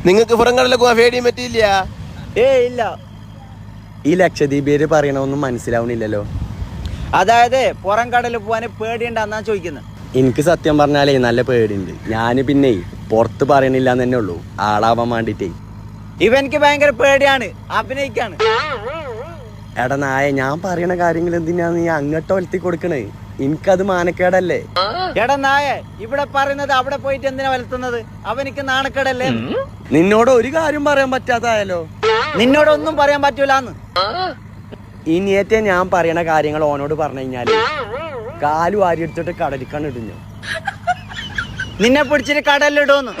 നിങ്ങൾക്ക് പുറംകടലിൽ പോകാൻ പേടിയും പറ്റിയില്ല? ഇല്ല. ഈ ലക്ഷദ്വീപേര് പറയണൊന്നും മനസ്സിലാവണില്ലല്ലോ. അതായത് പുറം കടലിൽ പോവാന് പേടിയുണ്ടെന്നാ ചോദിക്കുന്നത്. എനിക്ക് സത്യം പറഞ്ഞാലേ നല്ല പേടിയുണ്ട്. ഞാന് പിന്നെ പുറത്ത് പറയണില്ല തന്നെ ഉള്ളൂ, ആളാവാൻ വേണ്ടിട്ടേ. ഇവനിക്ക് ഭയങ്കര പേടിയാണ്, അഭിനയിക്കാണ്. എടാ നായ, ഞാൻ പറയണ കാര്യങ്ങൾ എന്തിനാ നീ അങ്ങോട്ട് ഒലത്തി കൊടുക്കണേ? എനിക്കത് മാനക്കേടല്ലേ? എടാ നായ, ഇവിടെ പറയുന്നത് അവിടെ പോയിട്ട് എന്തിനാ വലത്തുന്നത്? അവനിക്ക് നാണക്കേടല്ലേ? നിന്നോട് ഒരു കാര്യം പറയാൻ പറ്റാതായാലോ? നിന്നോടൊന്നും പറയാൻ പറ്റൂലെന്ന്. ഇനിയേറ്റ ഞാൻ പറയണ കാര്യങ്ങൾ ഓനോട് പറഞ്ഞു കഴിഞ്ഞാല് കാലു വാരി എടുത്തിട്ട് കടലിക്കാണ് ഇടുന്നു. നിന്നെ പിടിച്ചിട്ട് കടലിലിടുന്നു.